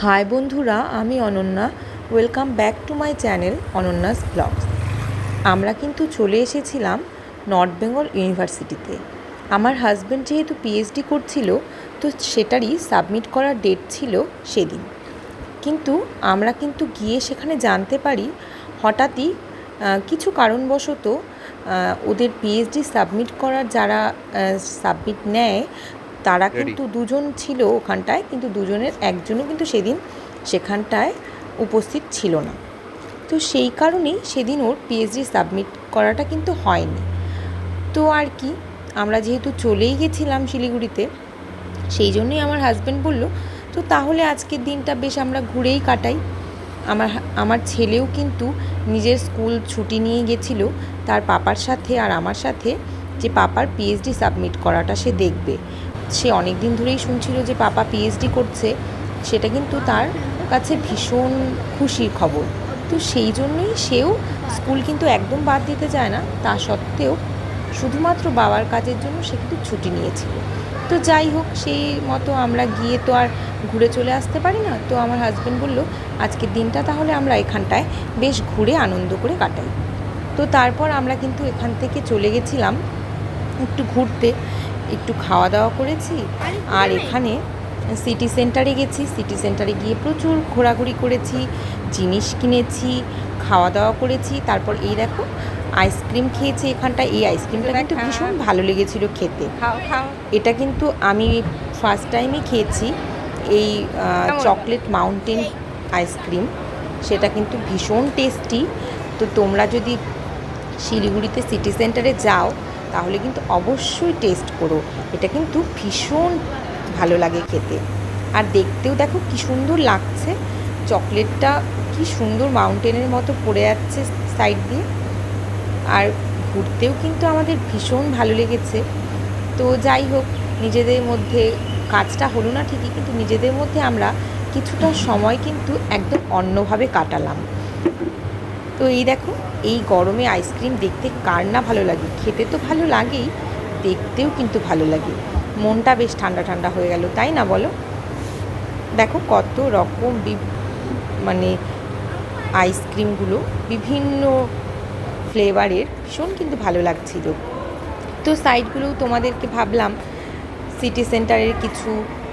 High বন্ধুরা, আমি Ananya. Welcome back to my channel Ananya's vlogs. আমরা কিন্তু চলে এসেছিলাম নর্থ বেঙ্গল ইউনিভার্সিটিতে। আমার হাজব্যান্ড যেহেতু পিএইচডি করছিল, তো সেটারই সাবমিট করার ডেট ছিল সেদিন। কিন্তু আমরা কিন্তু গিয়ে সেখানে জানতে পারি হঠাৎই কিছু কারণবশত ওদের পিএইচডি সাবমিট করার যারা সাবমিট নেয় তারা কিন্তু দুজন ছিল ওখানটায়, কিন্তু দুজনের একজনও কিন্তু সেদিন সেখানটায় উপস্থিত ছিল না। তো সেই কারণেই সেদিন ওর পিএইচডি সাবমিট করাটা কিন্তু হয়নি। তো আর কি, আমরা যেহেতু চলেই গেছিলাম শিলিগুড়িতে, সেই জন্যই আমার হাজব্যান্ড বলল তো তাহলে আজকের দিনটা বেশ আমরা ঘুরেই কাটাই। আমার ছেলেও কিন্তু নিজের স্কুল ছুটি নিয়ে গেছিলো তার পাপার সাথে আর আমার সাথে, যে পাপার পিএইচডি সাবমিট করাটা সে দেখবে। সে অনেক দিন ধরেই শুনছিল যে পাপা পিএইচডি করছে, সেটা কিন্তু তার কাছে ভীষণ খুশির খবর। তো সেই জন্যই সেও স্কুল কিন্তু একদম বাদ দিতে চায় না, তা সত্ত্বেও শুধুমাত্র বাবার কাজের জন্য সে কিন্তু ছুটি নিয়েছিল। তো যাই হোক, সেই মতো আমরা গিয়ে তো আর ঘুরে চলে আসতে পারি না। তো আমার হাজব্যান্ড বলল আজকের দিনটা তাহলে আমরা এখানটায় বেশ ঘুরে আনন্দ করে কাটাই। তো তারপর আমরা কিন্তু এখান থেকে চলে গেছিলাম একটু ঘুরতে, একটু খাওয়া দাওয়া করেছি। আর এখানে সিটি সেন্টারে গেছি, সিটি সেন্টারে গিয়ে প্রচুর ঘোরাঘুরি করেছি, জিনিস কিনেছি, খাওয়া দাওয়া করেছি। তারপর এই দেখো আইসক্রিম খেয়েছি এখানটায়। এই আইসক্রিমটা কিন্তু ভীষণ ভালো লেগেছিল খেতে। এটা কিন্তু আমি ফার্স্ট টাইমই খেয়েছি, এই চকলেট মাউন্টেন আইসক্রিম। সেটা কিন্তু ভীষণ টেস্টি। তো তোমরা যদি শিলিগুড়িতে সিটি সেন্টারে যাও তাহলে কিন্তু অবশ্যই টেস্ট করো, এটা কিন্তু ভীষণ ভালো লাগে খেতে। আর দেখতেও দেখো কি সুন্দর লাগছে, চকলেটটা কি সুন্দর মাউন্টেনের মতো পড়ে যাচ্ছে সাইড দিয়ে। আর ঘুরতেও কিন্তু আমাদের ভীষণ ভালো লেগেছে। তো যাই হোক, নিজেদের মধ্যে কাজটা হলো না ঠিকই, কিন্তু নিজেদের মধ্যে আমরা কিছুটা সময় কিন্তু একদম অন্যভাবে কাটালাম। তো এই দেখো, এই গরমে আইসক্রিম দেখতে কার না ভালো লাগে, খেতে তো ভালো লাগেই, দেখতেও কিন্তু ভালো লাগে। মনটা বেশ ঠান্ডা ঠান্ডা হয়ে গেল, তাই না বলো? দেখো কত রকম মানে আইসক্রিমগুলো বিভিন্ন ফ্লেভারের, ভীষণ কিন্তু ভালো লাগছিল। তো সাইডগুলোও তোমাদেরকে ভাবলাম সিটি সেন্টারের কিছু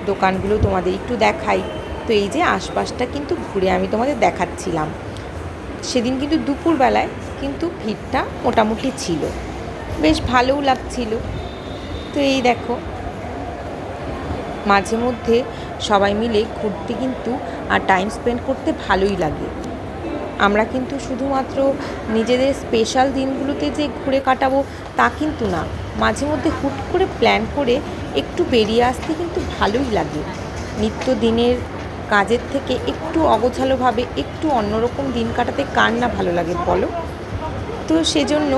দোকানগুলো তোমাদের একটু দেখাই। তো এই যে আশপাশটা কিন্তু ঘুরে আমি তোমাদের দেখাচ্ছিলাম। সেদিন কিন্তু দুপুরবেলায় কিন্তু ভিড়টা মোটামুটি ছিল, বেশ ভালোও লাগছিল। তো এই দেখো, মাঝে মধ্যে সবাই মিলে ঘুরতে কিন্তু আর টাইম স্পেন্ড করতে ভালোই লাগে। আমরা কিন্তু শুধুমাত্র নিজেদের স্পেশাল দিনগুলোতে যে ঘুরে কাটাবো তা কিন্তু না, মাঝে মধ্যে হুট করে প্ল্যান করে একটু বেরিয়ে আসতে কিন্তু ভালোই লাগে। নিত্যদিনের কাজের থেকে একটু অগোছালোভাবে একটু অন্যরকম দিন কাটাতে কার না ভালো লাগে বলো? তো সেজন্য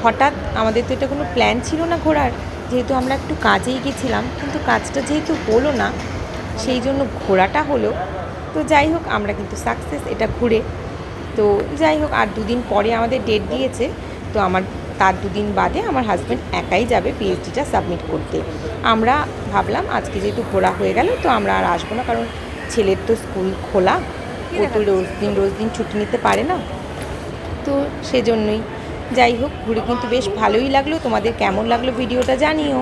হঠাৎ, আমাদের তো এটা কোনো প্ল্যান ছিল না ঘোরার, যেহেতু আমরা একটু কাজেই গেছিলাম, কিন্তু কাজটা যেহেতু হলো না সেই জন্য ঘোরাটা হলো। তো যাই হোক, আমরা কিন্তু সাকসেস এটা ঘুরে। তো যাই হোক, আর দুদিন পরে আমাদের ডেট দিয়েছে। তো তার দুদিন বাদে আমার হাজব্যান্ড একাই যাবে পিএইচডিটা সাবমিট করতে। আমরা ভাবলাম আজকে যেহেতু ঘোরা হয়ে গেল, তো আমরা আর আসবো না, কারণ ছেলের তো স্কুল খোলা, ও তো রোজ দিন ছুটি নিতে পারে না। তো সেজন্যই, যাই হোক, ঘুরে কিন্তু বেশ ভালোই লাগলো। তোমাদের কেমন লাগলো ভিডিওটা জানিও।